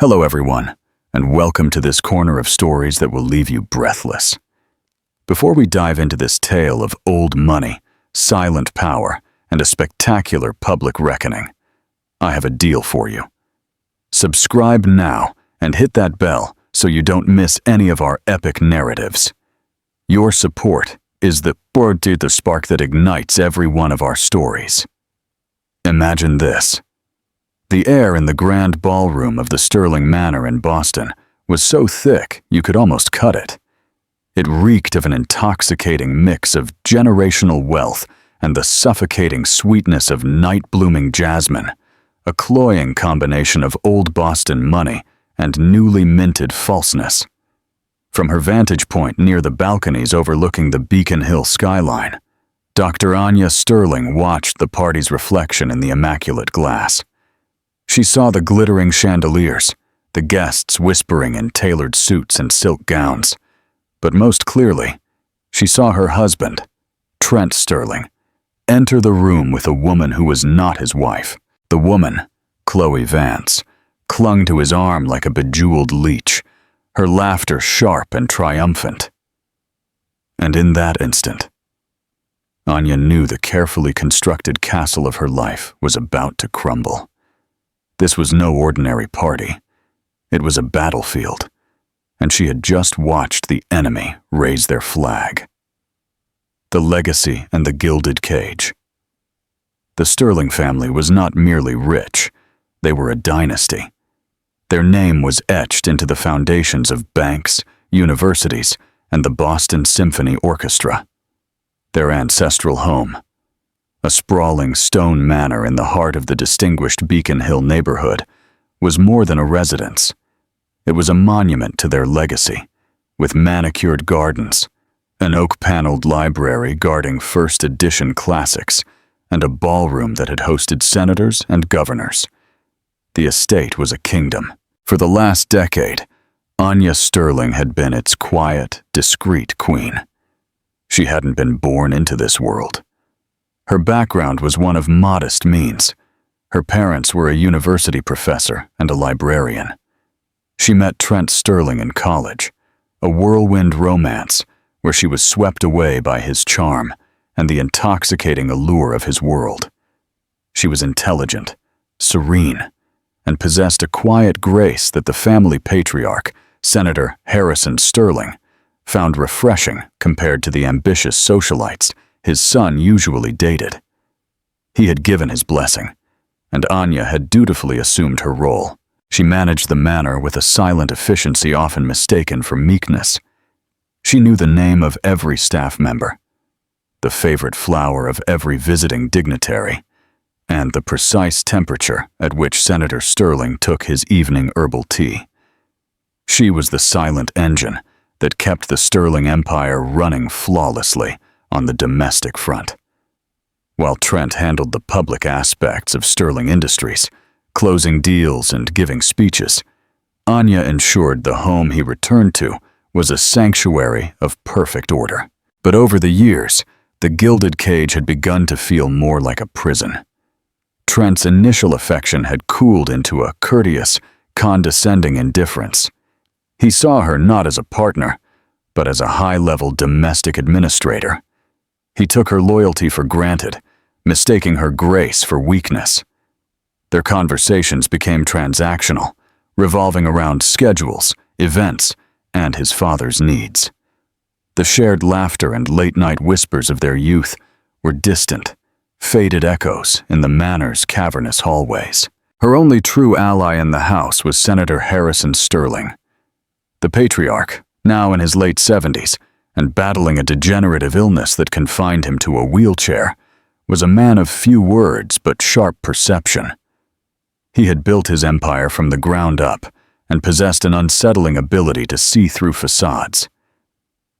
Hello everyone, and welcome to this corner of stories that will leave you breathless. Before we dive into this tale of old money, silent power, and a spectacular public reckoning, I have a deal for you. Subscribe now and hit that bell so you don't miss any of our epic narratives. Your support is the spark that ignites every one of our stories. Imagine this. The air in the grand ballroom of the Sterling Manor in Boston was so thick you could almost cut it. It reeked of an intoxicating mix of generational wealth and the suffocating sweetness of night-blooming jasmine, a cloying combination of old Boston money and newly minted falseness. From her vantage point near the balconies overlooking the Beacon Hill skyline, Dr. Anya Sterling watched the party's reflection in the immaculate glass. She saw the glittering chandeliers, the guests whispering in tailored suits and silk gowns, but most clearly, she saw her husband, Trent Sterling, enter the room with a woman who was not his wife. The woman, Chloe Vance, clung to his arm like a bejeweled leech, her laughter sharp and triumphant. And in that instant, Anya knew the carefully constructed castle of her life was about to crumble. This was no ordinary party. It was a battlefield, and she had just watched the enemy raise their flag. The legacy and the gilded cage. The Sterling family was not merely rich, they were a dynasty. Their name was etched into the foundations of banks, universities, and the Boston Symphony Orchestra. Their ancestral home, a sprawling stone manor in the heart of the distinguished Beacon Hill neighborhood, was more than a residence. It was a monument to their legacy, with manicured gardens, an oak-paneled library guarding first edition classics, and a ballroom that had hosted senators and governors. The estate was a kingdom. For the last decade, Anya Sterling had been its quiet, discreet queen. She hadn't been born into this world. Her background was one of modest means. Her parents were a university professor and a librarian. She met Trent Sterling in college, a whirlwind romance where she was swept away by his charm and the intoxicating allure of his world. She was intelligent, serene, and possessed a quiet grace that the family patriarch, Senator Harrison Sterling, found refreshing compared to the ambitious socialites his son usually dated. He had given his blessing, and Anya had dutifully assumed her role. She managed the manor with a silent efficiency often mistaken for meekness. She knew the name of every staff member, the favorite flower of every visiting dignitary, and the precise temperature at which Senator Sterling took his evening herbal tea. She was the silent engine that kept the Sterling Empire running flawlessly on the domestic front. While Trent handled the public aspects of Sterling Industries, closing deals and giving speeches, Anya ensured the home he returned to was a sanctuary of perfect order. But over the years, the gilded cage had begun to feel more like a prison. Trent's initial affection had cooled into a courteous, condescending indifference. He saw her not as a partner, but as a high-level domestic administrator. He took her loyalty for granted, mistaking her grace for weakness. Their conversations became transactional, revolving around schedules, events, and his father's needs. The shared laughter and late-night whispers of their youth were distant, faded echoes in the manor's cavernous hallways. Her only true ally in the house was Senator Harrison Sterling. The patriarch, now in his late 70s, and battling a degenerative illness that confined him to a wheelchair, was a man of few words but sharp perception. He had built his empire from the ground up and possessed an unsettling ability to see through facades.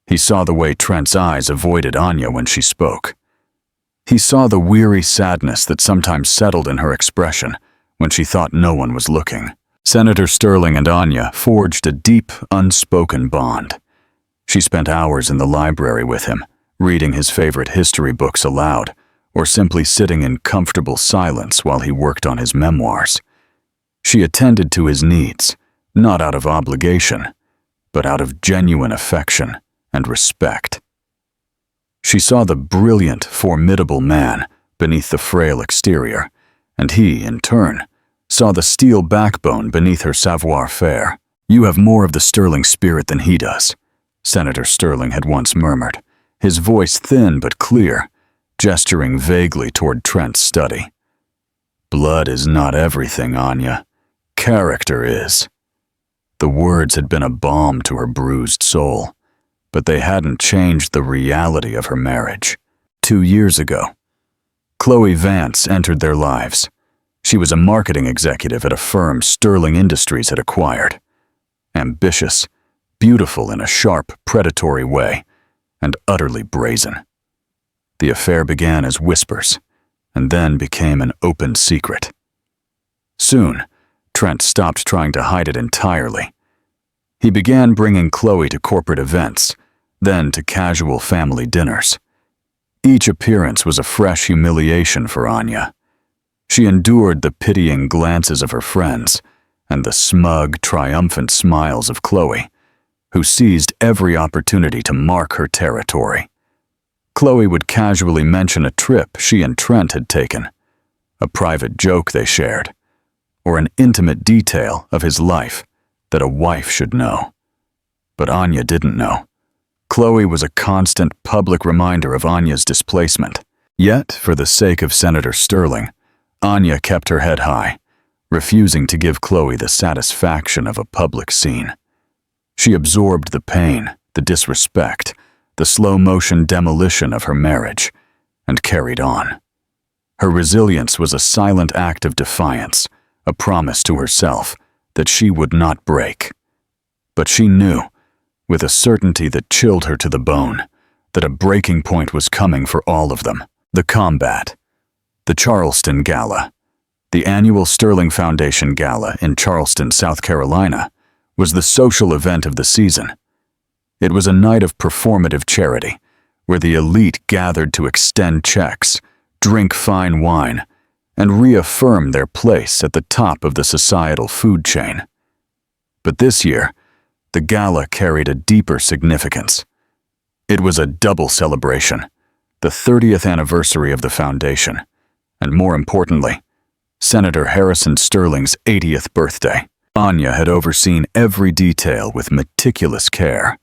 He saw the way Trent's eyes avoided Anya when she spoke. He saw the weary sadness that sometimes settled in her expression when she thought no one was looking. Senator Sterling and Anya forged a deep, unspoken bond. She spent hours in the library with him, reading his favorite history books aloud, or simply sitting in comfortable silence while he worked on his memoirs. She attended to his needs, not out of obligation, but out of genuine affection and respect. She saw the brilliant, formidable man beneath the frail exterior, and he, in turn, saw the steel backbone beneath her savoir-faire. "You have more of the Sterling spirit than he does," Senator Sterling had once murmured, his voice thin but clear, gesturing vaguely toward Trent's study. "Blood is not everything, Anya. Character is." The words had been a balm to her bruised soul, but they hadn't changed the reality of her marriage. 2 years ago, Chloe Vance entered their lives. She was a marketing executive at a firm Sterling Industries had acquired. Ambitious, beautiful in a sharp, predatory way, and utterly brazen. The affair began as whispers, and then became an open secret. Soon, Trent stopped trying to hide it entirely. He began bringing Chloe to corporate events, then to casual family dinners. Each appearance was a fresh humiliation for Anya. She endured the pitying glances of her friends and the smug, triumphant smiles of Chloe, who seized every opportunity to mark her territory. Chloe would casually mention a trip she and Trent had taken, a private joke they shared, or an intimate detail of his life that a wife should know. But Anya didn't know. Chloe was a constant public reminder of Anya's displacement. Yet, for the sake of Senator Sterling, Anya kept her head high, refusing to give Chloe the satisfaction of a public scene. She absorbed the pain, the disrespect, the slow-motion demolition of her marriage, and carried on. Her resilience was a silent act of defiance, a promise to herself that she would not break. But she knew, with a certainty that chilled her to the bone, that a breaking point was coming for all of them. The combat. The Charleston Gala. The annual Sterling Foundation Gala in Charleston, South Carolina, was the social event of the season. It was a night of performative charity, where the elite gathered to extend checks, drink fine wine, and reaffirm their place at the top of the societal food chain. But this year, the gala carried a deeper significance. It was a double celebration, the 30th anniversary of the foundation, and more importantly, Senator Harrison Sterling's 80th birthday. Anya had overseen every detail with meticulous care,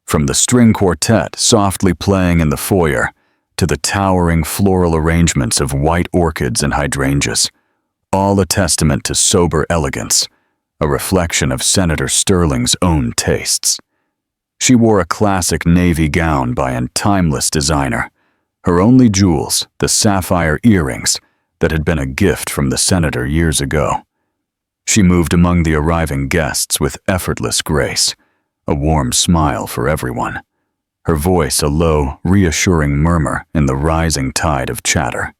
from the string quartet softly playing in the foyer to the towering floral arrangements of white orchids and hydrangeas, all a testament to sober elegance, a reflection of Senator Sterling's own tastes. She wore a classic navy gown by a timeless designer, her only jewels the sapphire earrings that had been a gift from the senator years ago. She moved among the arriving guests with effortless grace, a warm smile for everyone, her voice a low, reassuring murmur in the rising tide of chatter.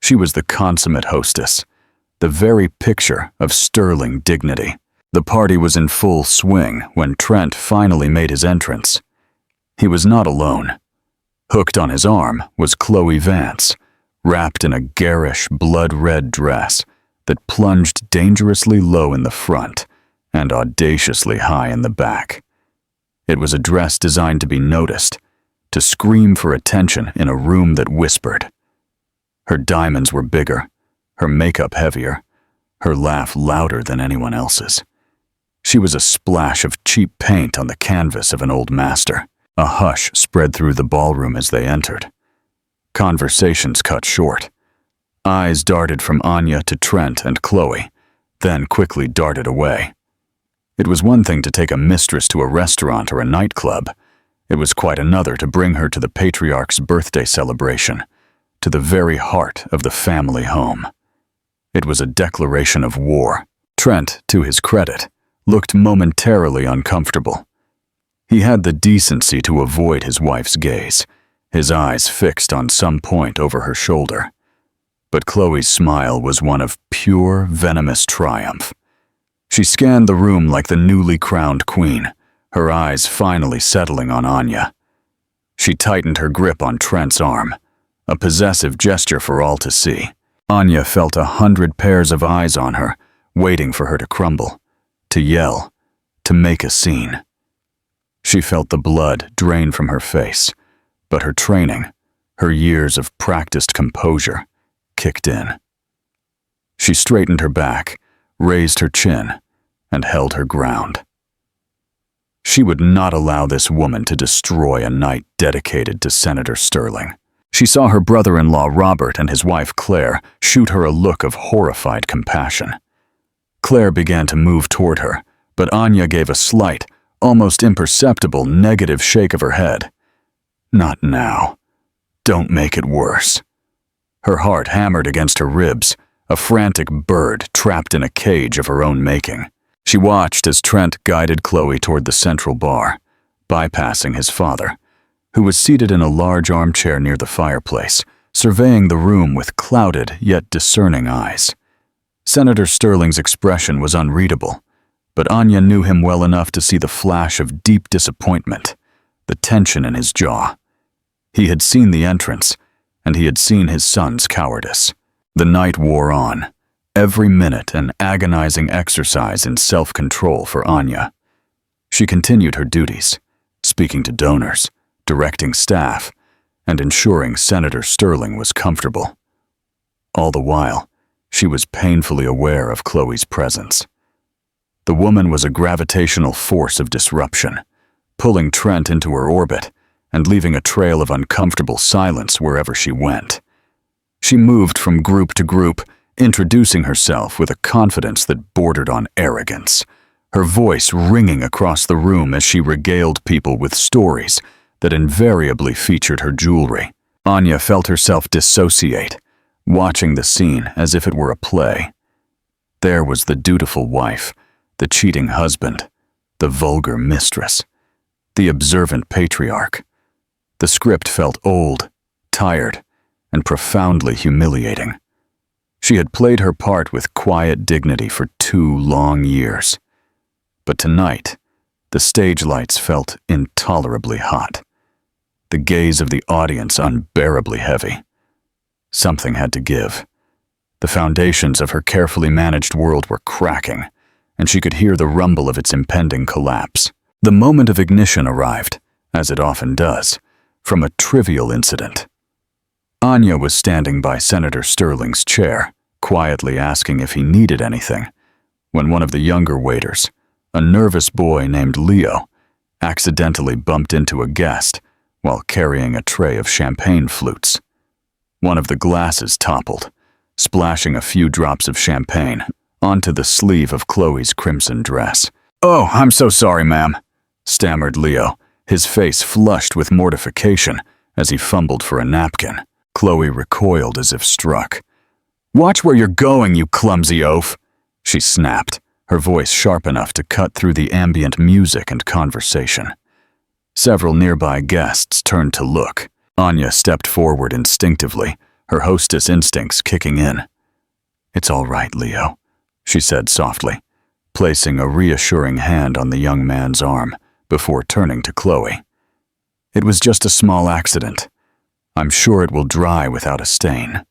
She was the consummate hostess, the very picture of sterling dignity. The party was in full swing when Trent finally made his entrance. He was not alone. Hooked on his arm was Chloe Vance, wrapped in a garish, blood-red dress that plunged dangerously low in the front and audaciously high in the back. It was a dress designed to be noticed, to scream for attention in a room that whispered. Her diamonds were bigger, her makeup heavier, her laugh louder than anyone else's. She was a splash of cheap paint on the canvas of an old master. A hush spread through the ballroom as they entered. Conversations cut short. Eyes darted from Anya to Trent and Chloe, then quickly darted away. It was one thing to take a mistress to a restaurant or a nightclub. It was quite another to bring her to the patriarch's birthday celebration, to the very heart of the family home. It was a declaration of war. Trent, to his credit, looked momentarily uncomfortable. He had the decency to avoid his wife's gaze, his eyes fixed on some point over her shoulder. But Chloe's smile was one of pure, venomous triumph. She scanned the room like the newly crowned queen, her eyes finally settling on Anya. She tightened her grip on Trent's arm, a possessive gesture for all to see. Anya felt 100 pairs of eyes on her, waiting for her to crumble, to yell, to make a scene. She felt the blood drain from her face, but her training, her years of practiced composure, kicked in. She straightened her back, raised her chin, and held her ground. She would not allow this woman to destroy a night dedicated to Senator Sterling. She saw her brother-in-law Robert and his wife Claire shoot her a look of horrified compassion. Claire began to move toward her, but Anya gave a slight, almost imperceptible negative shake of her head. Not now. Don't make it worse. Her heart hammered against her ribs, a frantic bird trapped in a cage of her own making. She watched as Trent guided Chloe toward the central bar, bypassing his father, who was seated in a large armchair near the fireplace, surveying the room with clouded yet discerning eyes. Senator Sterling's expression was unreadable, but Anya knew him well enough to see the flash of deep disappointment, the tension in his jaw. He had seen the entrance, and he had seen his son's cowardice. The night wore on, every minute an agonizing exercise in self-control for Anya. She continued her duties, speaking to donors, directing staff, and ensuring Senator Sterling was comfortable. All the while, she was painfully aware of Chloe's presence. The woman was a gravitational force of disruption, pulling Trent into her orbit and leaving a trail of uncomfortable silence wherever she went. She moved from group to group, introducing herself with a confidence that bordered on arrogance, her voice ringing across the room as she regaled people with stories that invariably featured her jewelry. Anya felt herself dissociate, watching the scene as if it were a play. There was the dutiful wife, the cheating husband, the vulgar mistress, the observant patriarch. The script felt old, tired, and profoundly humiliating. She had played her part with quiet dignity for 2 long years. But tonight, the stage lights felt intolerably hot, the gaze of the audience unbearably heavy. Something had to give. The foundations of her carefully managed world were cracking, and she could hear the rumble of its impending collapse. The moment of ignition arrived, as it often does, from a trivial incident. Anya was standing by Senator Sterling's chair, quietly asking if he needed anything, when one of the younger waiters, a nervous boy named Leo, accidentally bumped into a guest while carrying a tray of champagne flutes. One of the glasses toppled, splashing a few drops of champagne onto the sleeve of Chloe's crimson dress. "Oh, I'm so sorry, ma'am," stammered Leo, his face flushed with mortification as he fumbled for a napkin. Chloe recoiled as if struck. "Watch where you're going, you clumsy oaf," she snapped, her voice sharp enough to cut through the ambient music and conversation. Several nearby guests turned to look. Anya stepped forward instinctively, her hostess instincts kicking in. "It's all right, Leo," she said softly, placing a reassuring hand on the young man's arm before turning to Chloe. "It was just a small accident. I'm sure it will dry without a stain."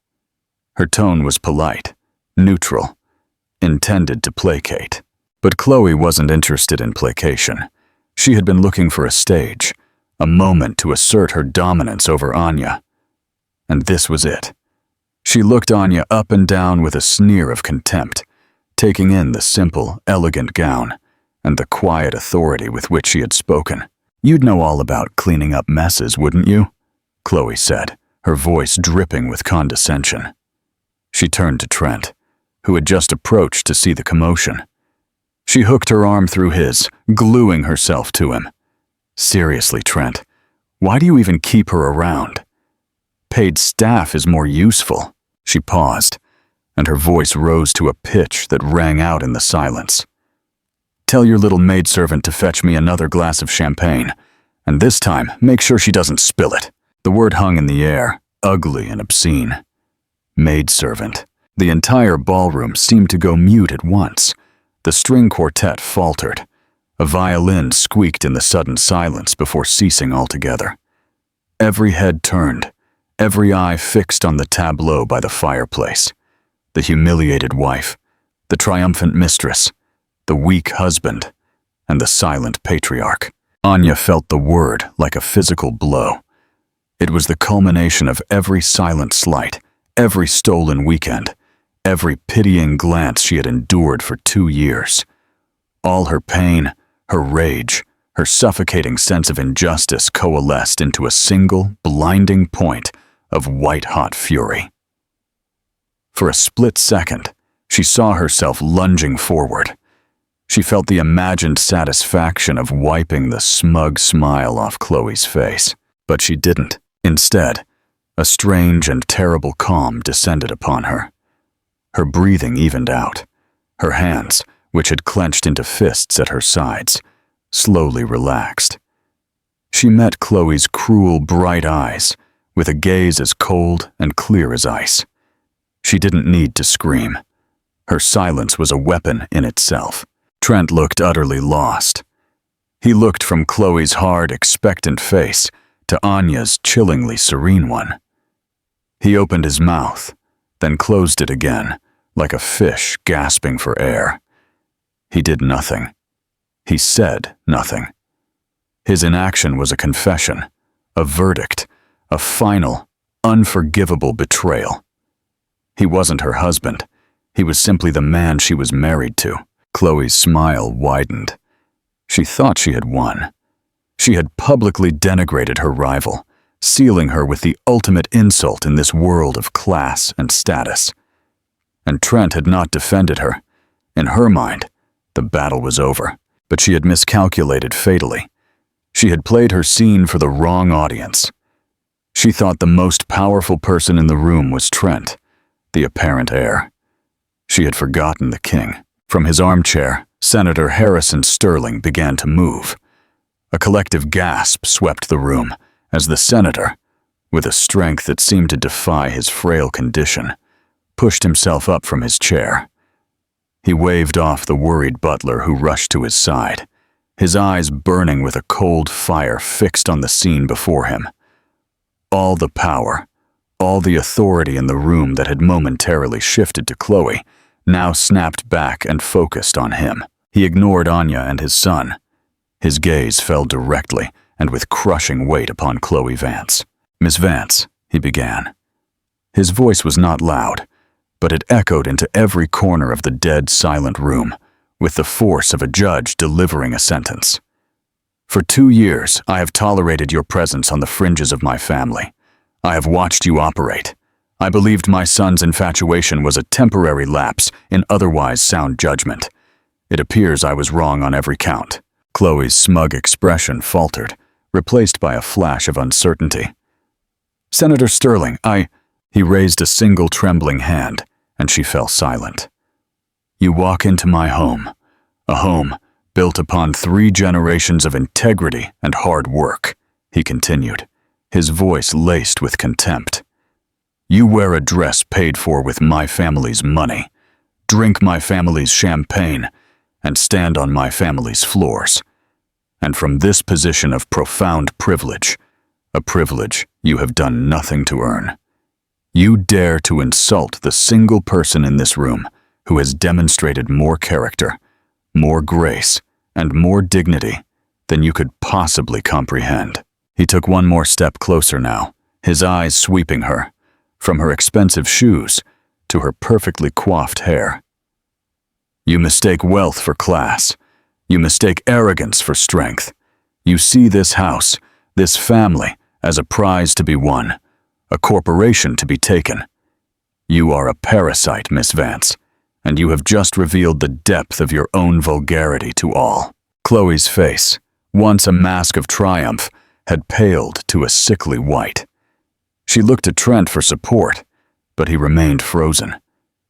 Her tone was polite, neutral, intended to placate. But Chloe wasn't interested in placation. She had been looking for a stage, a moment to assert her dominance over Anya. And this was it. She looked Anya up and down with a sneer of contempt, taking in the simple, elegant gown and the quiet authority with which she had spoken. "You'd know all about cleaning up messes, wouldn't you?" Chloe said, her voice dripping with condescension. She turned to Trent, who had just approached to see the commotion. She hooked her arm through his, gluing herself to him. "Seriously, Trent, why do you even keep her around? Paid staff is more useful." She paused, and her voice rose to a pitch that rang out in the silence. "Tell your little maidservant to fetch me another glass of champagne, and this time make sure she doesn't spill it." The word hung in the air, ugly and obscene. Maidservant. The entire ballroom seemed to go mute at once. The string quartet faltered. A violin squeaked in the sudden silence before ceasing altogether. Every head turned, every eye fixed on the tableau by the fireplace. The humiliated wife, the triumphant mistress, the weak husband, and the silent patriarch. Anya felt the word like a physical blow. It was the culmination of every silent slight, every stolen weekend, every pitying glance she had endured for 2 years. All her pain, her rage, her suffocating sense of injustice coalesced into a single, blinding point of white-hot fury. For a split second, she saw herself lunging forward. She felt the imagined satisfaction of wiping the smug smile off Chloe's face, but she didn't. Instead, a strange and terrible calm descended upon her. Her breathing evened out. Her hands, which had clenched into fists at her sides, slowly relaxed. She met Chloe's cruel, bright eyes with a gaze as cold and clear as ice. She didn't need to scream. Her silence was a weapon in itself. Trent looked utterly lost. He looked from Chloe's hard, expectant face to Anya's chillingly serene one. He opened his mouth, then closed it again, like a fish gasping for air. He did nothing. He said nothing. His inaction was a confession, a verdict, a final, unforgivable betrayal. He wasn't her husband. He was simply the man she was married to. Chloe's smile widened. She thought she had won. She had publicly denigrated her rival, sealing her with the ultimate insult in this world of class and status. And Trent had not defended her. In her mind, the battle was over, but she had miscalculated fatally. She had played her scene for the wrong audience. She thought the most powerful person in the room was Trent, the apparent heir. She had forgotten the king. From his armchair, Senator Harrison Sterling began to move. A collective gasp swept the room as the senator, with a strength that seemed to defy his frail condition, pushed himself up from his chair. He waved off the worried butler who rushed to his side, his eyes burning with a cold fire fixed on the scene before him. All the power, all the authority in the room that had momentarily shifted to Chloe now snapped back and focused on him. He ignored Anya and his son. His gaze fell directly and with crushing weight upon Chloe Vance. "Miss Vance," he began. His voice was not loud, but it echoed into every corner of the dead, silent room with the force of a judge delivering a sentence. "For 2 years, I have tolerated your presence on the fringes of my family. I have watched you operate. I believed my son's infatuation was a temporary lapse in otherwise sound judgment. It appears I was wrong on every count." Chloe's smug expression faltered, replaced by a flash of uncertainty. "Senator Sterling, He raised a single trembling hand, and she fell silent. "You walk into my home, a home built upon 3 generations of integrity and hard work," he continued, his voice laced with contempt. "You wear a dress paid for with my family's money, drink my family's champagne, and stand on my family's floors. And from this position of profound privilege, a privilege you have done nothing to earn, you dare to insult the single person in this room who has demonstrated more character, more grace, and more dignity than you could possibly comprehend." He took one more step closer now, his eyes sweeping her, from her expensive shoes to her perfectly coiffed hair. "You mistake wealth for class. You mistake arrogance for strength. You see this house, this family, as a prize to be won, a corporation to be taken. You are a parasite, Miss Vance, and you have just revealed the depth of your own vulgarity to all." Chloe's face, once a mask of triumph, had paled to a sickly white. She looked to Trent for support, but he remained frozen,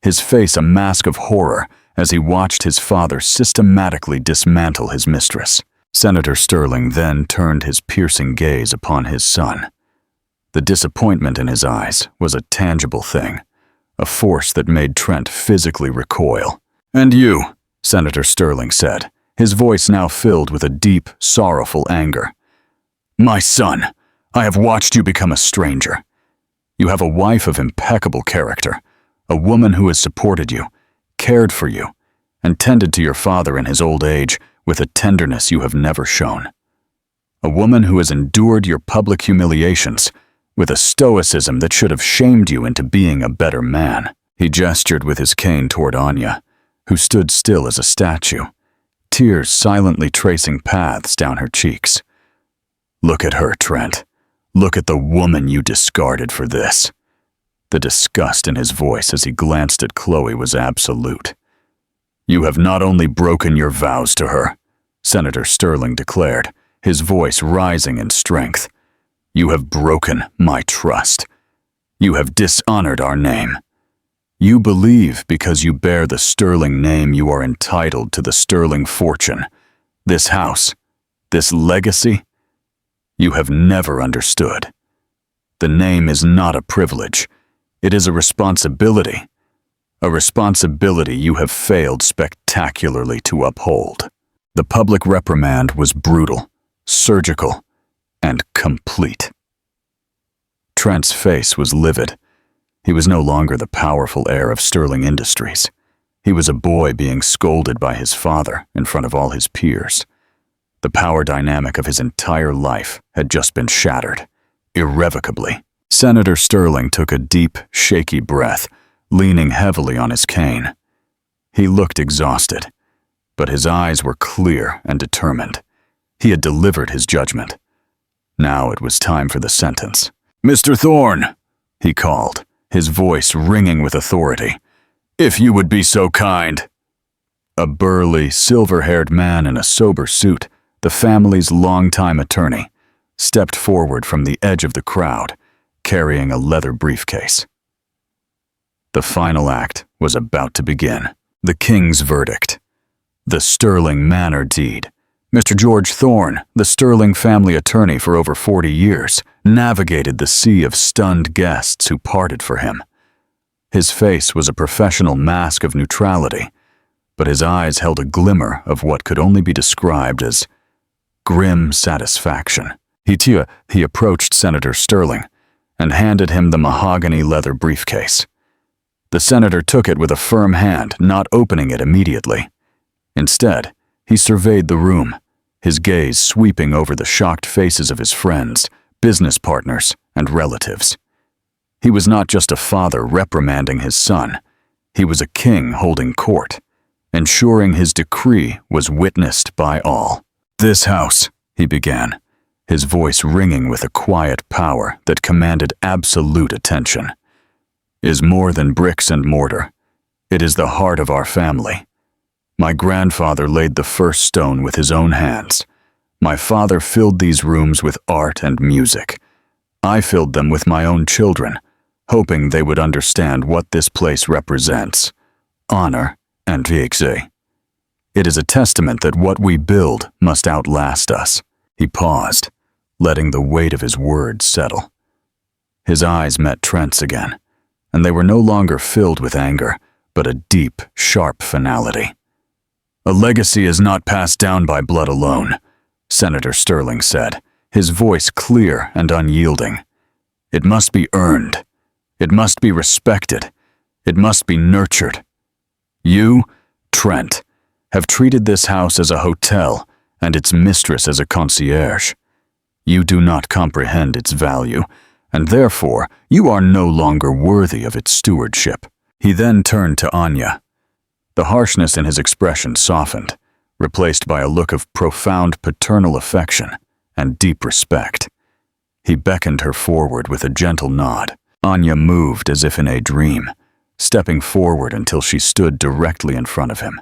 his face a mask of horror as he watched his father systematically dismantle his mistress. Senator Sterling then turned his piercing gaze upon his son. The disappointment in his eyes was a tangible thing, a force that made Trent physically recoil. "And you," Senator Sterling said, his voice now filled with a deep, sorrowful anger. "My son, I have watched you become a stranger. You have a wife of impeccable character, a woman who has supported you, cared for you, and tended to your father in his old age with a tenderness you have never shown. A woman who has endured your public humiliations with a stoicism that should have shamed you into being a better man." He gestured with his cane toward Anya, who stood still as a statue, tears silently tracing paths down her cheeks. "Look at her, Trent. Look at the woman you discarded for this." The disgust in his voice as he glanced at Chloe was absolute. "You have not only broken your vows to her," Senator Sterling declared, his voice rising in strength. "You have broken my trust. You have dishonored our name. You believe because you bear the Sterling name you are entitled to the Sterling fortune, this house, this legacy. You have never understood. The name is not a privilege. It is a responsibility you have failed spectacularly to uphold." The public reprimand was brutal, surgical, and complete. Trent's face was livid. He was no longer the powerful heir of Sterling Industries. He was a boy being scolded by his father in front of all his peers. The power dynamic of his entire life had just been shattered, irrevocably. Senator Sterling took a deep, shaky breath, leaning heavily on his cane. He looked exhausted, but his eyes were clear and determined. He had delivered his judgment. Now it was time for the sentence. "Mr. Thorne," he called, his voice ringing with authority, "if you would be so kind." A burly, silver-haired man in a sober suit, the family's longtime attorney, stepped forward from the edge of the crowd, carrying a leather briefcase. The final act was about to begin. The king's verdict. The Sterling Manor deed. Mr. George Thorne, the Sterling family attorney for over 40 years, navigated the sea of stunned guests who parted for him. His face was a professional mask of neutrality, but his eyes held a glimmer of what could only be described as grim satisfaction. He approached Senator Sterling and handed him the mahogany leather briefcase. The senator took it with a firm hand, not opening it immediately. Instead, he surveyed the room, his gaze sweeping over the shocked faces of his friends, business partners, and relatives. He was not just a father reprimanding his son. He was a king holding court, ensuring his decree was witnessed by all. "This house," he began, his voice ringing with a quiet power that commanded absolute attention, "is more than bricks and mortar. It is the heart of our family. My grandfather laid the first stone with his own hands. My father filled these rooms with art and music. I filled them with my own children, hoping they would understand what this place represents: honor and vixie. It is a testament that what we build must outlast us." He paused, letting the weight of his words settle. His eyes met Trent's again, and they were no longer filled with anger, but a deep, sharp finality. "A legacy is not passed down by blood alone," Senator Sterling said, his voice clear and unyielding. "It must be earned. It must be respected. It must be nurtured. You, Trent, have treated this house as a hotel and its mistress as a concierge. You do not comprehend its value, and therefore you are no longer worthy of its stewardship." He then turned to Anya. The harshness in his expression softened, replaced by a look of profound paternal affection and deep respect. He beckoned her forward with a gentle nod. Anya moved as if in a dream, stepping forward until she stood directly in front of him.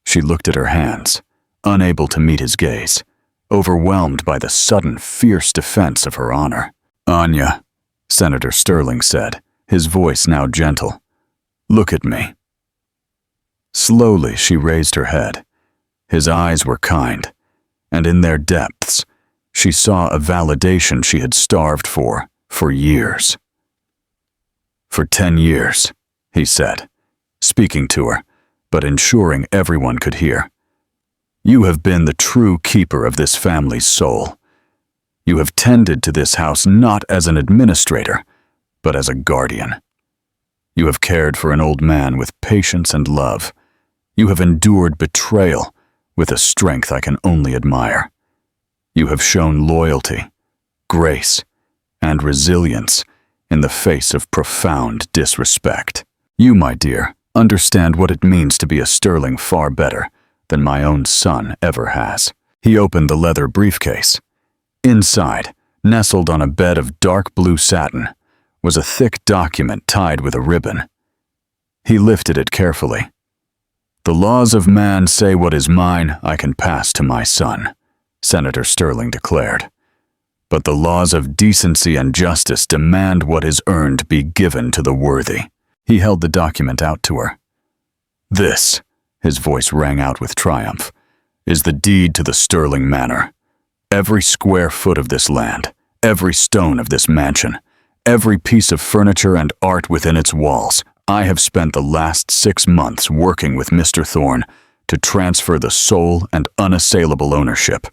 She looked at her hands, unable to meet his gaze, overwhelmed by the sudden, fierce defense of her honor. "Anya," Senator Sterling said, his voice now gentle, "look at me." Slowly she raised her head. His eyes were kind, and in their depths, she saw a validation she had starved for years. "For 10 years, he said, speaking to her, but ensuring everyone could hear. "You have been the true keeper of this family's soul. You have tended to this house not as an administrator, but as a guardian. You have cared for an old man with patience and love, You have endured betrayal with a strength I can only admire. You have shown loyalty, grace, and resilience in the face of profound disrespect. You, my dear, understand what it means to be a sterling far better than my own son ever has." He opened the leather briefcase. Inside, nestled on a bed of dark blue satin, was a thick document tied with a ribbon. He lifted it carefully. "The laws of man say what is mine I can pass to my son," Senator Sterling declared. "But the laws of decency and justice demand what is earned be given to the worthy." He held the document out to her. "This," his voice rang out with triumph, "is the deed to the Sterling Manor. Every square foot of this land, every stone of this mansion, every piece of furniture and art within its walls, I have spent the last 6 months working with Mr. Thorne to transfer the sole and unassailable ownership.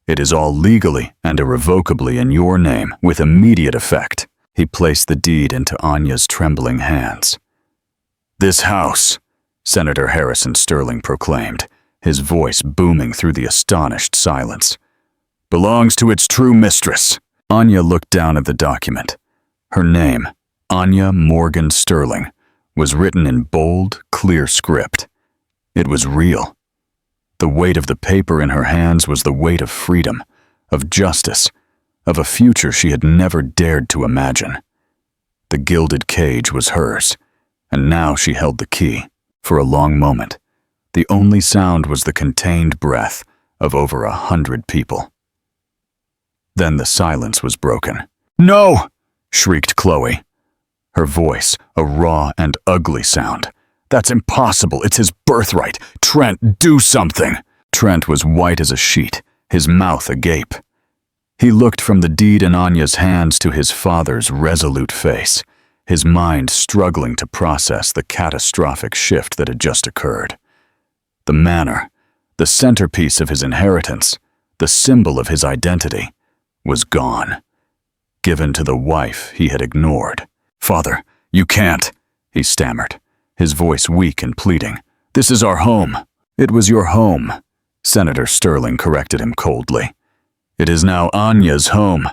It is all legally and irrevocably in your name with immediate effect." He placed the deed into Anya's trembling hands. "This house," Senator Harrison Sterling proclaimed, his voice booming through the astonished silence, "belongs to its true mistress." Anya looked down at the document. Her name, Anya Morgan Sterling, was written in bold, clear script. It was real. The weight of the paper in her hands was the weight of freedom, of justice, of a future she had never dared to imagine. The gilded cage was hers, and now she held the key. For a long moment, the only sound was the contained breath of over 100 people. Then the silence was broken. "No!" shrieked Chloe. Her voice, a raw and ugly sound. "That's impossible. It's his birthright. Trent, do something!" Trent was white as a sheet, his mouth agape. He looked from the deed in Anya's hands to his father's resolute face, his mind struggling to process the catastrophic shift that had just occurred. The manor, the centerpiece of his inheritance, the symbol of his identity, was gone, given to the wife he had ignored. "Father, you can't," he stammered, his voice weak and pleading. "This is our home." "It was your home," Senator Sterling corrected him coldly. "It is now Anya's home.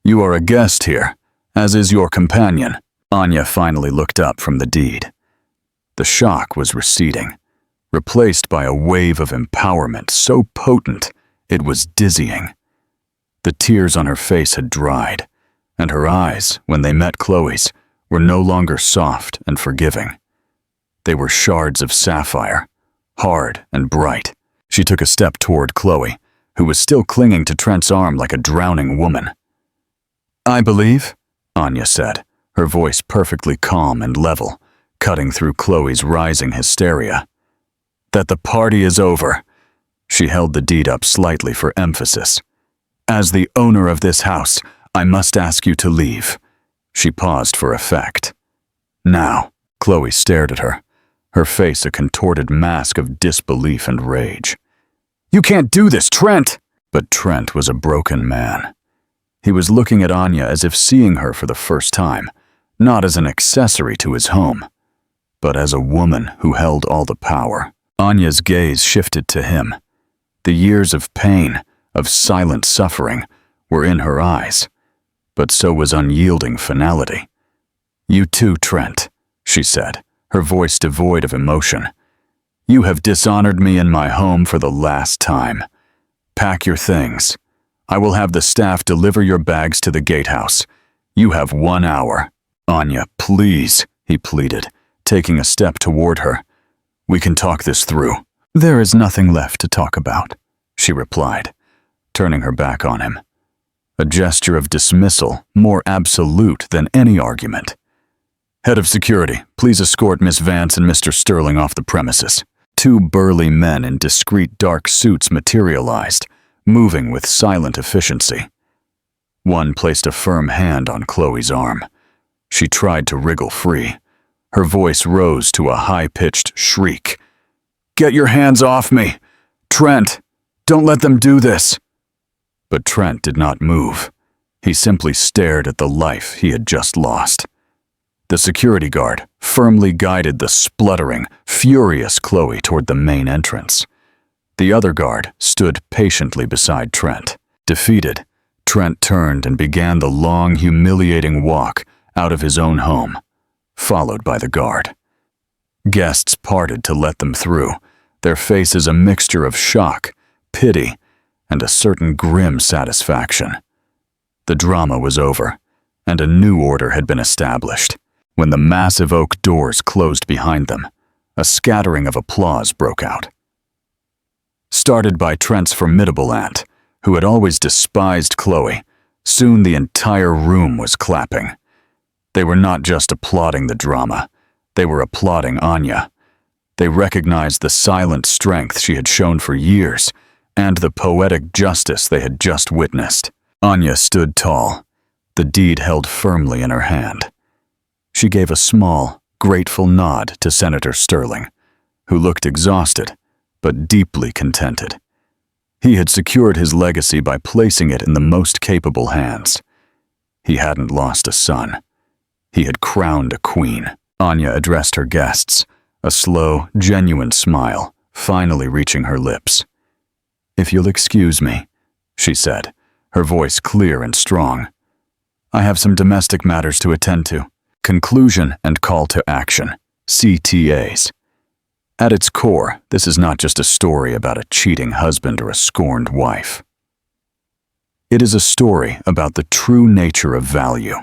You are a guest here, as is your companion." Anya finally looked up from the deed. The shock was receding, replaced by a wave of empowerment so potent it was dizzying. The tears on her face had dried, and her eyes, when they met Chloe's, were no longer soft and forgiving. They were shards of sapphire, hard and bright. She took a step toward Chloe, who was still clinging to Trent's arm like a drowning woman. "I believe," Anya said, her voice perfectly calm and level, cutting through Chloe's rising hysteria, "that the party is over." She held the deed up slightly for emphasis. "As the owner of this house, I must ask you to leave." She paused for effect. "Now." Chloe stared at her, her face a contorted mask of disbelief and rage. "You can't do this, Trent!" But Trent was a broken man. He was looking at Anya as if seeing her for the first time, not as an accessory to his home, but as a woman who held all the power. Anya's gaze shifted to him. The years of pain, of silent suffering, were in her eyes, but so was unyielding finality. "You too, Trent," she said, her voice devoid of emotion. "You have dishonored me in my home for the last time. Pack your things. I will have the staff deliver your bags to the gatehouse. You have 1 hour. "Anya, please," he pleaded, taking a step toward her. "We can talk this through." "There is nothing left to talk about," she replied, turning her back on him. A gesture of dismissal more absolute than any argument. "Head of security, please escort Miss Vance and Mr. Sterling off the premises." 2 burly men in discreet dark suits materialized, moving with silent efficiency. One placed a firm hand on Chloe's arm. She tried to wriggle free. Her voice rose to a high-pitched shriek. "Get your hands off me! Trent, don't let them do this!" But Trent did not move. He simply stared at the life he had just lost. The security guard firmly guided the spluttering, furious Chloe toward the main entrance. The other guard stood patiently beside Trent. Defeated, Trent turned and began the long, humiliating walk out of his own home, followed by the guard. Guests parted to let them through, their faces a mixture of shock, pity, and a certain grim satisfaction. The drama was over, and a new order had been established. When the massive oak doors closed behind them, a scattering of applause broke out. Started by Trent's formidable aunt, who had always despised Chloe, soon the entire room was clapping. They were not just applauding the drama, they were applauding Anya. They recognized the silent strength she had shown for years, and the poetic justice they had just witnessed. Anya stood tall, the deed held firmly in her hand. She gave a small, grateful nod to Senator Sterling, who looked exhausted, but deeply contented. He had secured his legacy by placing it in the most capable hands. He hadn't lost a son. He had crowned a queen. Anya addressed her guests, a slow, genuine smile finally reaching her lips. "If you'll excuse me," she said, her voice clear and strong. "I have some domestic matters to attend to." Conclusion and call to action, CTAs. At its core, this is not just a story about a cheating husband or a scorned wife. It is a story about the true nature of value.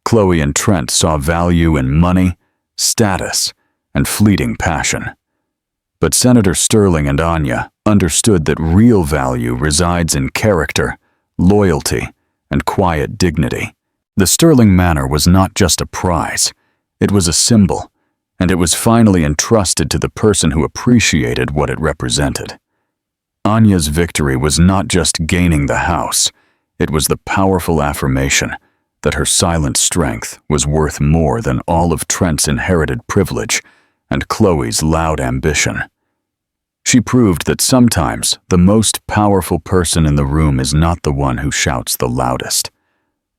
Chloe and Trent saw value in money, status, and fleeting passion. But Senator Sterling and Anya understood that real value resides in character, loyalty, and quiet dignity. The Sterling Manor was not just a prize, it was a symbol, and it was finally entrusted to the person who appreciated what it represented. Anya's victory was not just gaining the house, it was the powerful affirmation that her silent strength was worth more than all of Trent's inherited privilege and Chloe's loud ambition. She proved that sometimes the most powerful person in the room is not the one who shouts the loudest,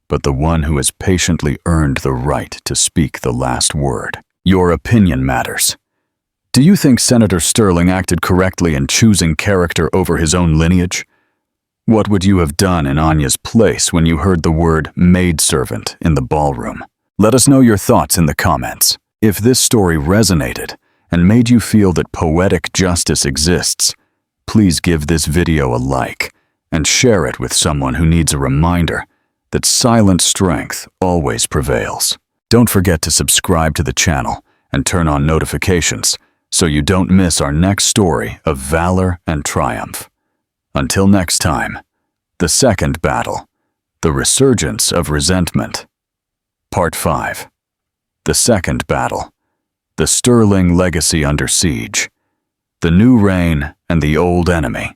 but the one who has patiently earned the right to speak the last word. Your opinion matters. Do you think Senator Sterling acted correctly in choosing character over his own lineage? What would you have done in Anya's place when you heard the word maidservant in the ballroom? Let us know your thoughts in the comments. If this story resonated and made you feel that poetic justice exists, please give this video a like and share it with someone who needs a reminder that silent strength always prevails. Don't forget to subscribe to the channel and turn on notifications so you don't miss our next story of valor and triumph. Until next time, the second battle, the resurgence of resentment. Part 5. The second battle, the Sterling legacy under siege. The new reign and the old enemy.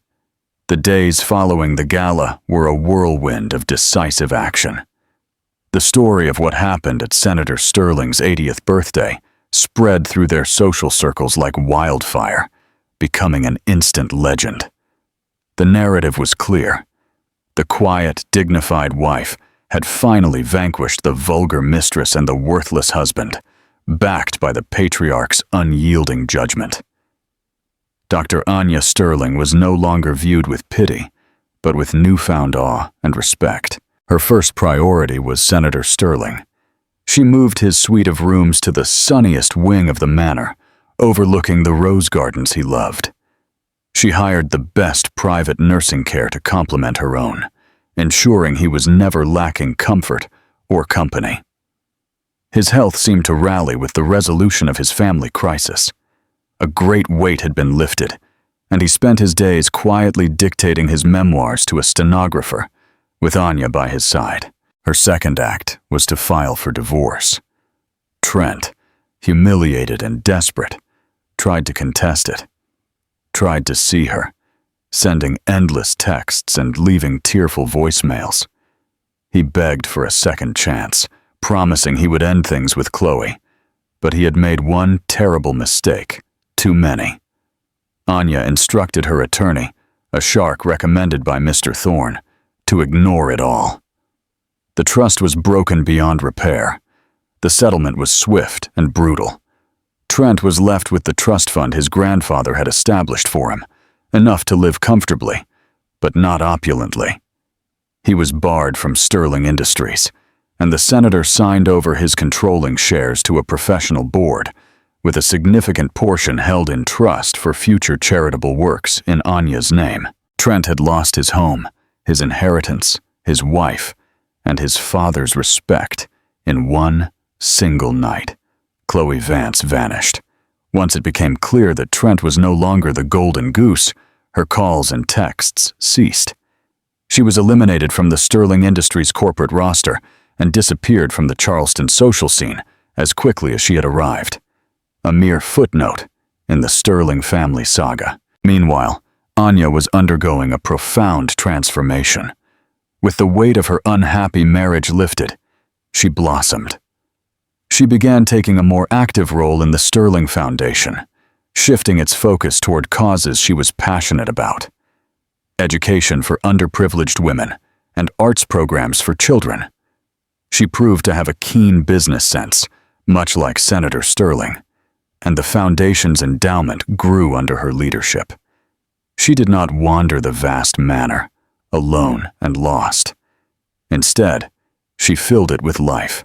The days following the gala were a whirlwind of decisive action. The story of what happened at Senator Sterling's 80th birthday spread through their social circles like wildfire, becoming an instant legend. The narrative was clear. The quiet, dignified wife had finally vanquished the vulgar mistress and the worthless husband, backed by the patriarch's unyielding judgment. Dr. Anya Sterling was no longer viewed with pity, but with newfound awe and respect. Her first priority was Senator Sterling. She moved his suite of rooms to the sunniest wing of the manor, overlooking the rose gardens he loved. She hired the best private nursing care to complement her own, ensuring he was never lacking comfort or company. His health seemed to rally with the resolution of his family crisis. A great weight had been lifted, and he spent his days quietly dictating his memoirs to a stenographer, with Anya by his side. Her second act was to file for divorce. Trent, humiliated and desperate, tried to contest it, tried to see her, sending endless texts and leaving tearful voicemails. He begged for a second chance, promising he would end things with Chloe, but he had made one terrible mistake, too many. Anya instructed her attorney, a shark recommended by Mr. Thorne, to ignore it all. The trust was broken beyond repair. The settlement was swift and brutal. Trent was left with the trust fund his grandfather had established for him, enough to live comfortably, but not opulently. He was barred from Sterling Industries, and the senator signed over his controlling shares to a professional board, with a significant portion held in trust for future charitable works in Anya's name. Trent had lost his home, his inheritance, his wife, and his father's respect in one single night. Chloe Vance vanished. Once it became clear that Trent was no longer the golden goose, her calls and texts ceased. She was eliminated from the Sterling Industries corporate roster and disappeared from the Charleston social scene as quickly as she had arrived. A mere footnote in the Sterling family saga. Meanwhile, Anya was undergoing a profound transformation. With the weight of her unhappy marriage lifted, she blossomed. She began taking a more active role in the Sterling Foundation, shifting its focus toward causes she was passionate about. Education for underprivileged women and arts programs for children. She proved to have a keen business sense, much like Senator Sterling, and the foundation's endowment grew under her leadership. She did not wander the vast manor, alone and lost. Instead, she filled it with life.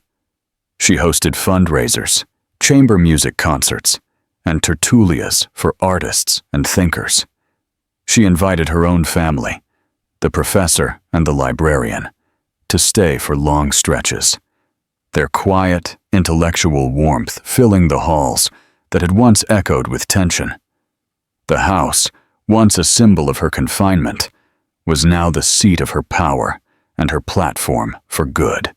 She hosted fundraisers, chamber music concerts, and tertulias for artists and thinkers. She invited her own family, the professor and the librarian, to stay for long stretches, their quiet, intellectual warmth filling the halls that had once echoed with tension. The house, once a symbol of her confinement, was now the seat of her power and her platform for good.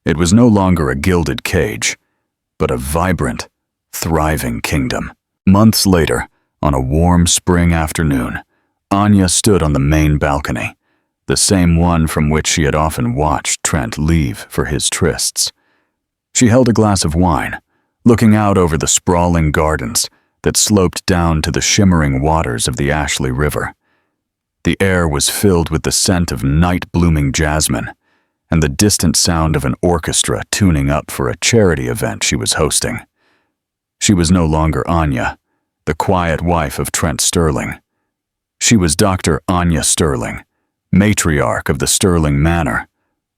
It was no longer a gilded cage, but a vibrant, thriving kingdom. Months later, on a warm spring afternoon, Anya stood on the main balcony, the same one from which she had often watched Trent leave for his trysts. She held a glass of wine, looking out over the sprawling gardens that sloped down to the shimmering waters of the Ashley River. The air was filled with the scent of night-blooming jasmine and the distant sound of an orchestra tuning up for a charity event she was hosting. She was no longer Anya, the quiet wife of Trent Sterling. She was Dr. Anya Sterling, matriarch of the Sterling Manor,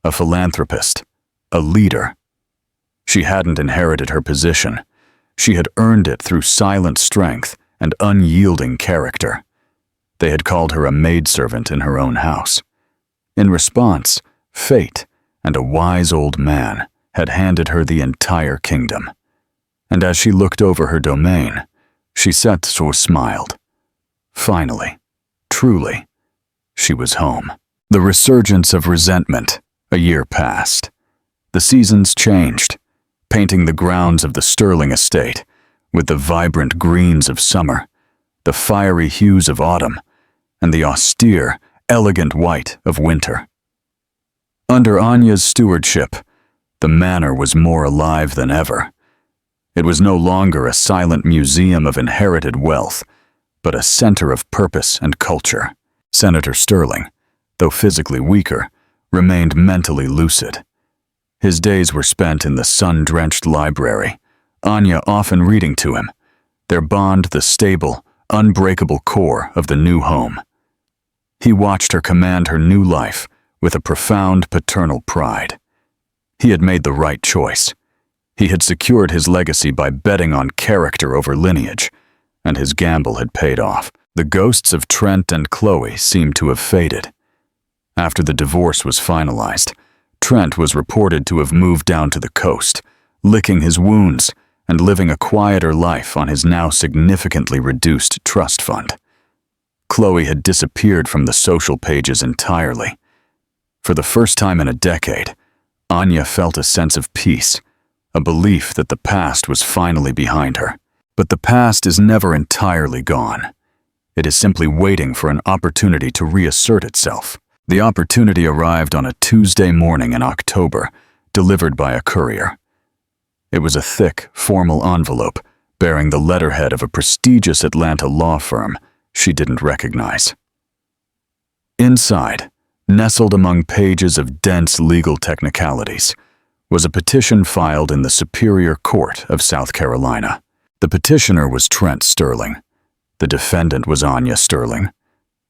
a philanthropist, a leader. She hadn't inherited her position. She had earned it through silent strength and unyielding character. They had called her a maidservant in her own house. In response, fate and a wise old man had handed her the entire kingdom. And as she looked over her domain, she smiled. Finally, truly, she was home. The resurgence of resentment. A year passed. The seasons changed, painting the grounds of the Sterling estate with the vibrant greens of summer, the fiery hues of autumn, and the austere, elegant white of winter. Under Anya's stewardship, the manor was more alive than ever. It was no longer a silent museum of inherited wealth, but a center of purpose and culture. Senator Sterling, though physically weaker, remained mentally lucid. His days were spent in the sun-drenched library, Anya often reading to him, their bond the stable, unbreakable core of the new home. He watched her command her new life with a profound paternal pride. He had made the right choice. He had secured his legacy by betting on character over lineage, and his gamble had paid off. The ghosts of Trent and Chloe seemed to have faded. After the divorce was finalized, Trent was reported to have moved down to the coast, licking his wounds and living a quieter life on his now significantly reduced trust fund. Chloe had disappeared from the social pages entirely. For the first time in a decade, Anya felt a sense of peace, a belief that the past was finally behind her. But the past is never entirely gone. It is simply waiting for an opportunity to reassert itself. The opportunity arrived on a Tuesday morning in October, delivered by a courier. It was a thick, formal envelope bearing the letterhead of a prestigious Atlanta law firm she didn't recognize. Inside, nestled among pages of dense legal technicalities, was a petition filed in the Superior Court of South Carolina. The petitioner was Trent Sterling. The defendant was Anya Sterling.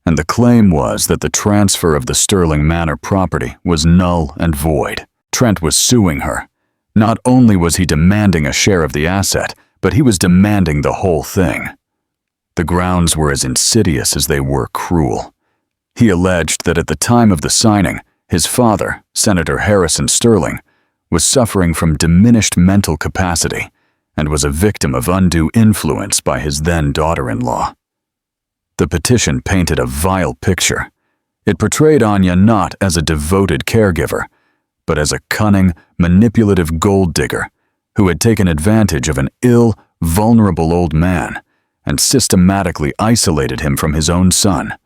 And the claim was that the transfer of the Sterling Manor property was null and void. Trent was suing her. Not only was he demanding a share of the asset, but he was demanding the whole thing. The grounds were as insidious as they were cruel. He alleged that at the time of the signing, his father, Senator Harrison Sterling, was suffering from diminished mental capacity and was a victim of undue influence by his then daughter-in-law. The petition painted a vile picture. It portrayed Anya not as a devoted caregiver, but as a cunning, manipulative gold digger who had taken advantage of an ill, vulnerable old man and systematically isolated him from his own son,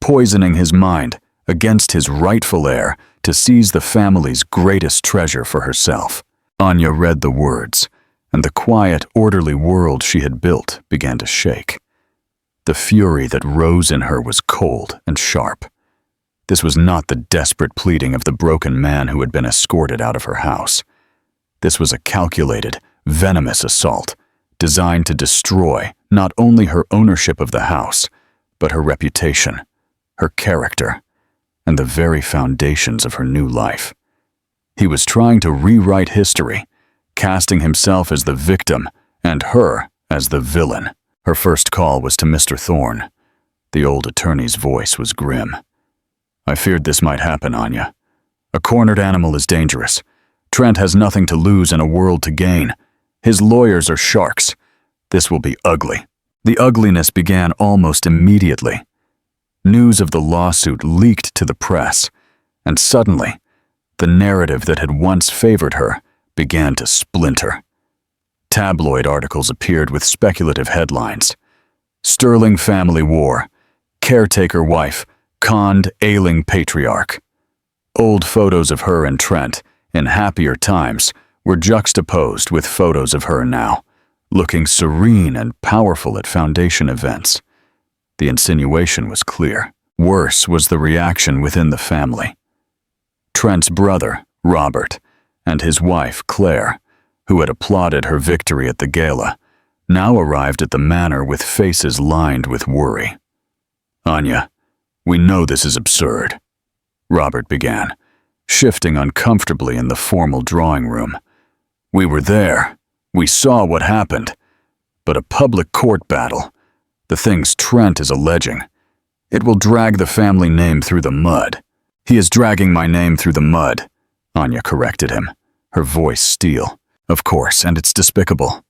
poisoning his mind against his rightful heir to seize the family's greatest treasure for herself. Anya read the words, and the quiet, orderly world she had built began to shake. The fury that rose in her was cold and sharp. This was not the desperate pleading of the broken man who had been escorted out of her house. This was a calculated, venomous assault designed to destroy not only her ownership of the house, but her reputation, her character, and the very foundations of her new life. He was trying to rewrite history, casting himself as the victim and her as the villain. Her first call was to Mr. Thorne. The old attorney's voice was grim. "I feared this might happen, Anya. A cornered animal is dangerous. Trent has nothing to lose and a world to gain. His lawyers are sharks. This will be ugly." The ugliness began almost immediately. News of the lawsuit leaked to the press, and suddenly, the narrative that had once favored her began to splinter. Tabloid articles appeared with speculative headlines. Sterling family war, caretaker wife, conned ailing patriarch. Old photos of her and Trent, in happier times, were juxtaposed with photos of her now, looking serene and powerful at foundation events. The insinuation was clear. Worse was the reaction within the family. Trent's brother, Robert, and his wife, Claire, who had applauded her victory at the gala, now arrived at the manor with faces lined with worry. "Anya, we know this is absurd," Robert began, shifting uncomfortably in the formal drawing room. "We were there. We saw what happened. But a public court battle, the things Trent is alleging, it will drag the family name through the mud." "He is dragging my name through the mud," Anya corrected him, her voice steel. "Of course, and it's despicable,"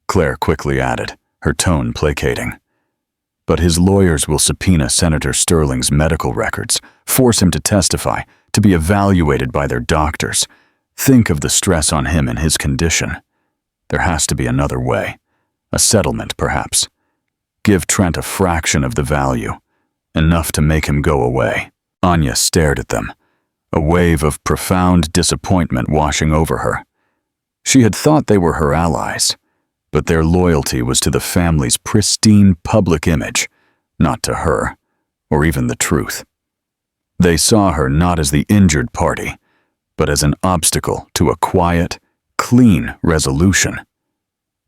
Claire quickly added, her tone placating. "But his lawyers will subpoena Senator Sterling's medical records, force him to testify, to be evaluated by their doctors. Think of the stress on him in his condition. There has to be another way. A settlement, perhaps. Give Trent a fraction of the value, enough to make him go away." Anya stared at them, a wave of profound disappointment washing over her. She had thought they were her allies, but their loyalty was to the family's pristine public image, not to her, or even the truth. They saw her not as the injured party, but as an obstacle to a quiet, clean resolution.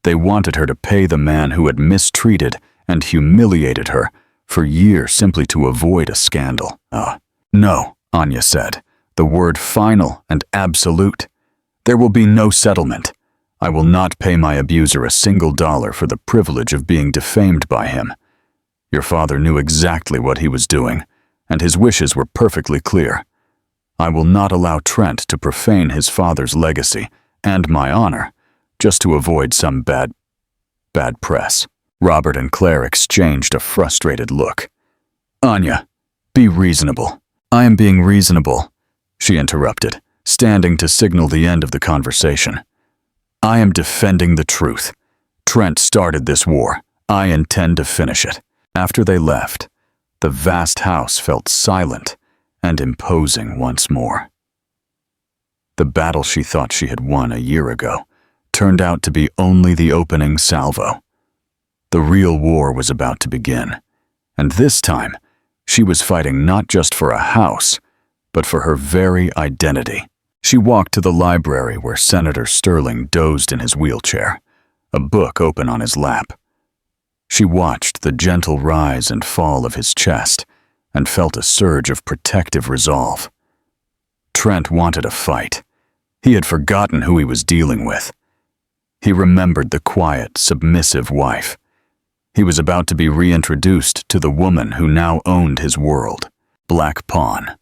They wanted her to pay the man who had mistreated and humiliated her for years simply to avoid a scandal. "No," Anya said, the word final and absolute. "There will be no settlement. I will not pay my abuser a single dollar for the privilege of being defamed by him. Your father knew exactly what he was doing, and his wishes were perfectly clear. I will not allow Trent to profane his father's legacy and my honor just to avoid some bad press." Robert and Claire exchanged a frustrated look. "Anya, be reasonable." "I am being reasonable," she interrupted, standing to signal the end of the conversation. "I am defending the truth. Trent started this war. I intend to finish it." After they left, the vast house felt silent and imposing once more. The battle she thought she had won a year ago turned out to be only the opening salvo. The real war was about to begin, and this time, she was fighting not just for a house, but for her very identity. She walked to the library where Senator Sterling dozed in his wheelchair, a book open on his lap. She watched the gentle rise and fall of his chest and felt a surge of protective resolve. Trent wanted a fight. He had forgotten who he was dealing with. He remembered the quiet, submissive wife. He was about to be reintroduced to the woman who now owned his world. Black pawn.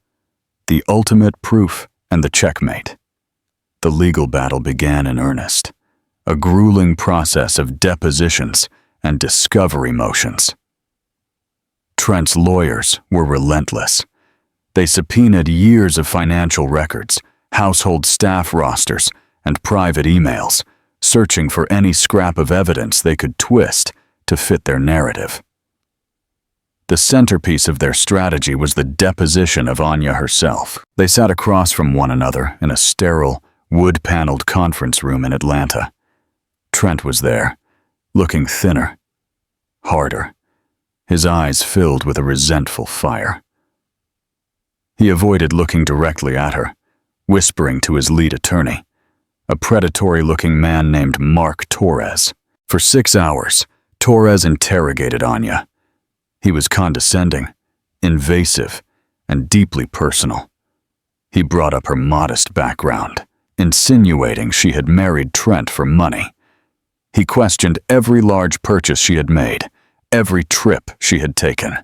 The ultimate proof and the checkmate. The legal battle began in earnest, a grueling process of depositions and discovery motions. Trent's lawyers were relentless. They subpoenaed years of financial records, household staff rosters, and private emails, searching for any scrap of evidence they could twist to fit their narrative. The centerpiece of their strategy was the deposition of Anya herself. They sat across from one another in a sterile, wood-paneled conference room in Atlanta. Trent was there, looking thinner, harder, his eyes filled with a resentful fire. He avoided looking directly at her, whispering to his lead attorney, a predatory-looking man named Mark Torres. For 6 hours, Torres interrogated Anya. He was condescending, invasive, and deeply personal. He brought up her modest background, insinuating she had married Trent for money. He questioned every large purchase she had made, every trip she had taken.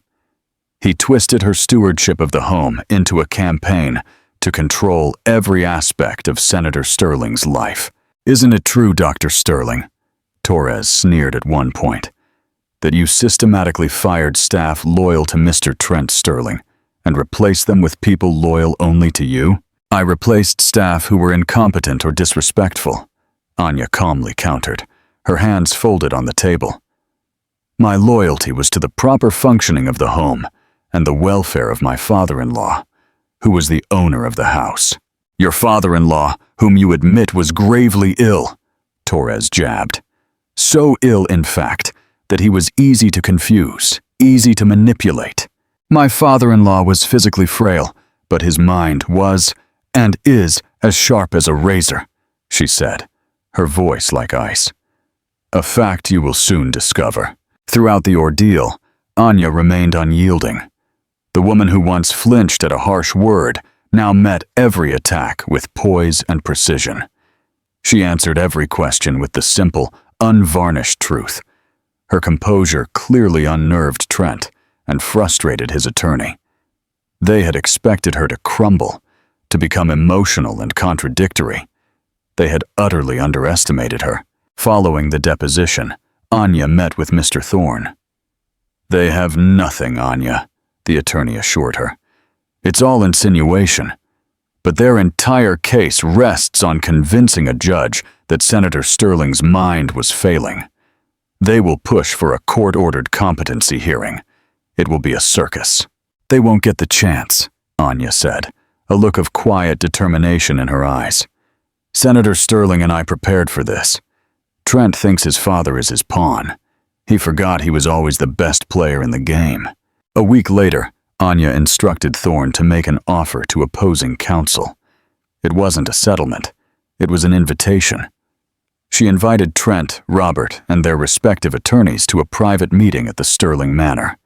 He twisted her stewardship of the home into a campaign to control every aspect of Senator Sterling's life. "Isn't it true, Dr. Sterling," Torres sneered at one point, "that you systematically fired staff loyal to Mr. Trent Sterling and replaced them with people loyal only to you?" "I replaced staff who were incompetent or disrespectful," Anya calmly countered, her hands folded on the table. "My loyalty was to the proper functioning of the home and the welfare of my father-in-law, who was the owner of the house." "Your father-in-law, whom you admit was gravely ill," Torres jabbed. "So ill, in fact, that he was easy to confuse, easy to manipulate. My father-in-law was physically frail, but his mind was and is as sharp as a razor," she said, her voice like ice. "A fact you will soon discover." Throughout the ordeal, Anya remained unyielding. The woman who once flinched at a harsh word now met every attack with poise and precision. She answered every question with the simple, unvarnished truth. Her composure clearly unnerved Trent and frustrated his attorney. They had expected her to crumble, to become emotional and contradictory. They had utterly underestimated her. Following the deposition, Anya met with Mr. Thorne. "They have nothing, Anya," the attorney assured her. "It's all insinuation. But their entire case rests on convincing a judge that Senator Sterling's mind was failing. They will push for a court-ordered competency hearing. It will be a circus." "They won't get the chance," Anya said, a look of quiet determination in her eyes. "Senator Sterling and I prepared for this. Trent thinks his father is his pawn. He forgot he was always the best player in the game." A week later, Anya instructed Thorne to make an offer to opposing counsel. It wasn't a settlement. It was an invitation. She invited Trent, Robert, and their respective attorneys to a private meeting at the Sterling Manor.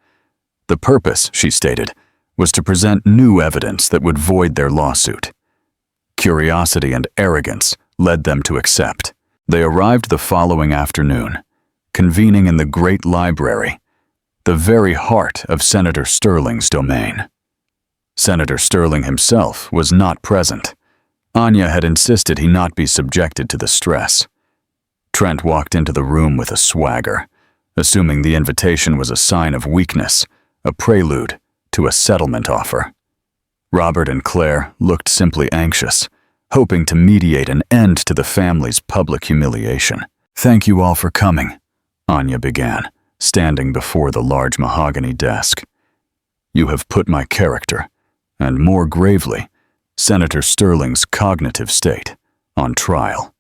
The purpose, she stated, was to present new evidence that would void their lawsuit. Curiosity and arrogance led them to accept. They arrived the following afternoon, convening in the great library, the very heart of Senator Sterling's domain. Senator Sterling himself was not present. Anya had insisted he not be subjected to the stress. Trent walked into the room with a swagger, assuming the invitation was a sign of weakness, a prelude to a settlement offer. Robert and Claire looked simply anxious, hoping to mediate an end to the family's public humiliation. "Thank you all for coming," Anya began, standing before the large mahogany desk. "You have put my character, and more gravely, Senator Sterling's cognitive state, on trial.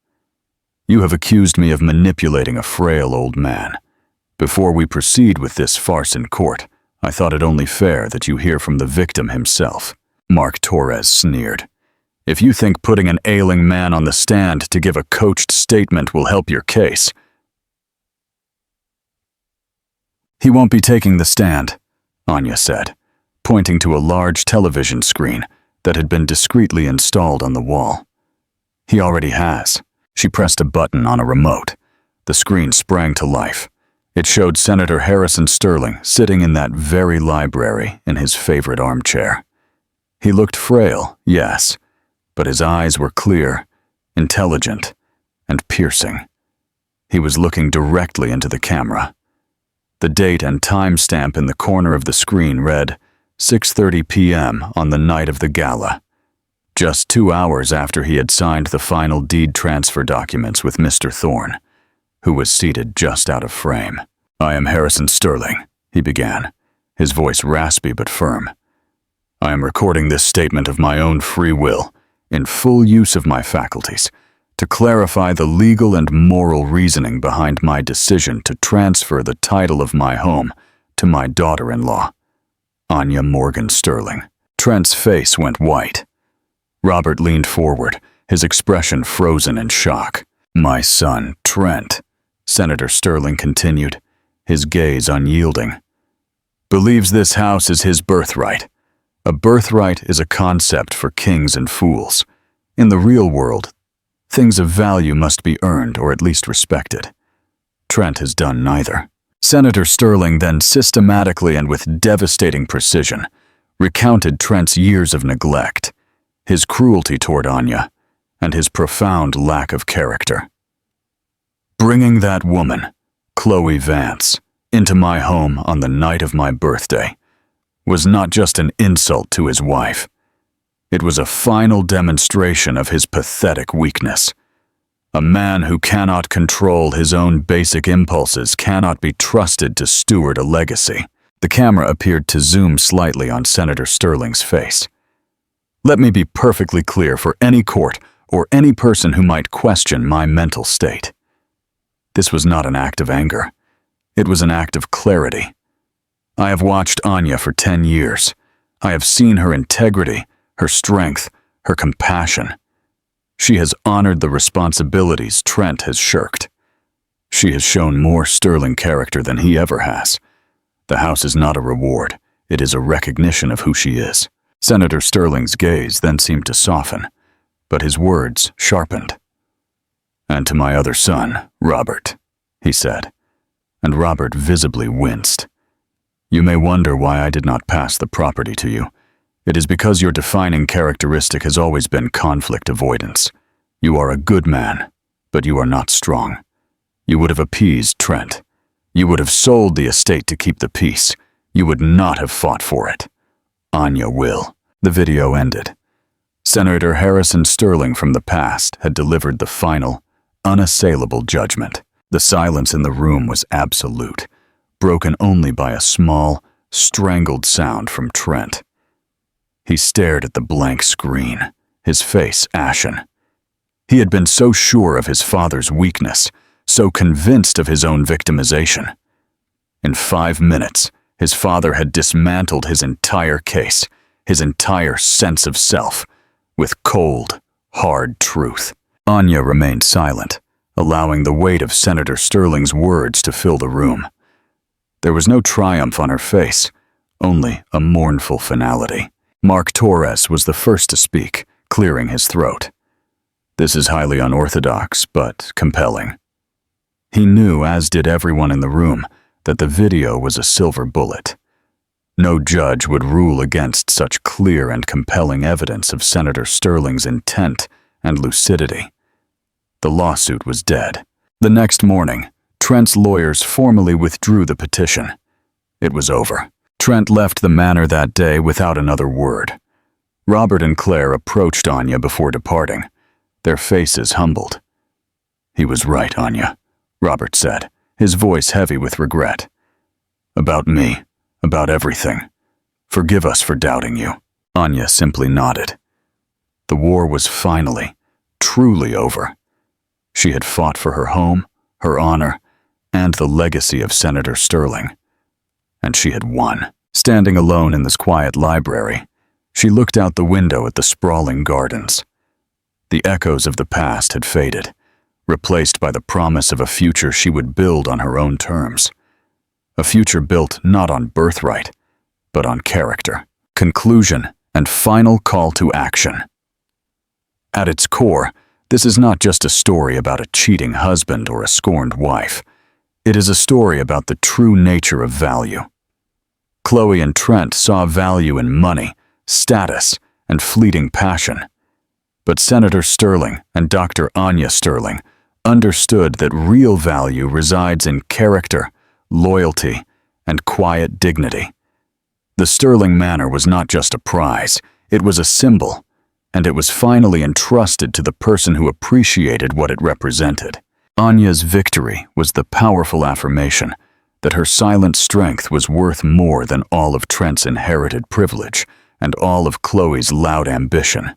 You have accused me of manipulating a frail old man. Before we proceed with this farce in court, I thought it only fair that you hear from the victim himself." Mark Torres sneered. If you think putting an ailing man on the stand to give a coached statement will help your case, he won't be taking the stand, Anya said, pointing to a large television screen that had been discreetly installed on the wall. He already has. She pressed a button on a remote. The screen sprang to life. It showed Senator Harrison Sterling sitting in that very library in his favorite armchair. He looked frail, yes, but his eyes were clear, intelligent, and piercing. He was looking directly into the camera. The date and timestamp in the corner of the screen read 6:30 p.m. on the night of the gala, just 2 hours after he had signed the final deed transfer documents with Mr. Thorne, who was seated just out of frame. "I am Harrison Sterling," he began, his voice raspy but firm. "I am recording this statement of my own free will, in full use of my faculties, to clarify the legal and moral reasoning behind my decision to transfer the title of my home to my daughter-in-law, Anya Morgan Sterling." Trent's face went white. Robert leaned forward, his expression frozen in shock. "My son, Trent," Senator Sterling continued, his gaze unyielding, "believes this house is his birthright. A birthright is a concept for kings and fools. In the real world, things of value must be earned or at least respected. Trent has done neither." Senator Sterling then systematically and with devastating precision recounted Trent's years of neglect, his cruelty toward Anya, and his profound lack of character. "Bringing that woman, Chloe Vance, into my home on the night of my birthday was not just an insult to his wife. It was a final demonstration of his pathetic weakness. A man who cannot control his own basic impulses cannot be trusted to steward a legacy." The camera appeared to zoom slightly on Senator Sterling's face. "Let me be perfectly clear for any court or any person who might question my mental state. This was not an act of anger. It was an act of clarity. I have watched Anya for 10 years. I have seen her integrity, her strength, her compassion. She has honored the responsibilities Trent has shirked. She has shown more sterling character than he ever has. The house is not a reward. It is a recognition of who she is." Senator Sterling's gaze then seemed to soften, but his words sharpened. "And to my other son, Robert," he said, and Robert visibly winced. "You may wonder why I did not pass the property to you. It is because your defining characteristic has always been conflict avoidance. You are a good man, but you are not strong. You would have appeased Trent. You would have sold the estate to keep the peace. You would not have fought for it. Anya will." The video ended. Senator Harrison Sterling from the past had delivered the final, unassailable judgment. The silence in the room was absolute, broken only by a small, strangled sound from Trent. He stared at the blank screen, his face ashen. He had been so sure of his father's weakness, so convinced of his own victimization. In 5 minutes, his father had dismantled his entire case, his entire sense of self, with cold, hard truth. Anya remained silent, allowing the weight of Senator Sterling's words to fill the room. There was no triumph on her face, only a mournful finality. Mark Torres was the first to speak, clearing his throat. "This is highly unorthodox, but compelling." He knew, as did everyone in the room, that the video was a silver bullet. No judge would rule against such clear and compelling evidence of Senator Sterling's intent and lucidity. The lawsuit was dead. The next morning, Trent's lawyers formally withdrew the petition. It was over. Trent left the manor that day without another word. Robert and Claire approached Anya before departing, their faces humbled. "He was right, Anya," Robert said, his voice heavy with regret. "About me, about everything. Forgive us for doubting you." Anya simply nodded. The war was finally, truly over. She had fought for her home, her honor, and the legacy of Senator Sterling. And she had won. Standing alone in this quiet library, she looked out the window at the sprawling gardens. The echoes of the past had faded, replaced by the promise of a future she would build on her own terms. A future built not on birthright, but on character. Conclusion and final call to action. At its core, this is not just a story about a cheating husband or a scorned wife. It is a story about the true nature of value. Chloe and Trent saw value in money, status, and fleeting passion. But Senator Sterling and Dr. Anya Sterling understood that real value resides in character, loyalty, and quiet dignity. The Sterling Manor was not just a prize, it was a symbol, and it was finally entrusted to the person who appreciated what it represented. Anya's victory was the powerful affirmation that her silent strength was worth more than all of Trent's inherited privilege and all of Chloe's loud ambition.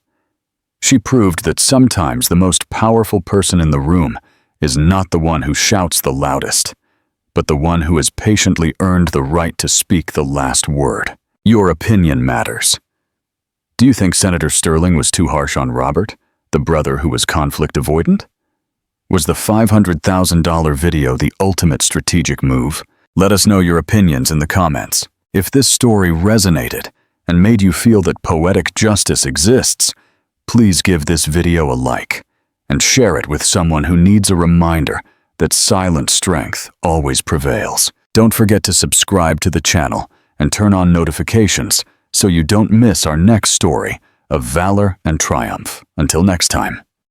She proved that sometimes the most powerful person in the room is not the one who shouts the loudest, but the one who has patiently earned the right to speak the last word. Your opinion matters. Do you think Senator Sterling was too harsh on Robert, the brother who was conflict avoidant? Was the $500,000 video the ultimate strategic move? Let us know your opinions in the comments. If this story resonated and made you feel that poetic justice exists, please give this video a like and share it with someone who needs a reminder that silent strength always prevails. Don't forget to subscribe to the channel and turn on notifications so you don't miss our next story of valor and triumph. Until next time.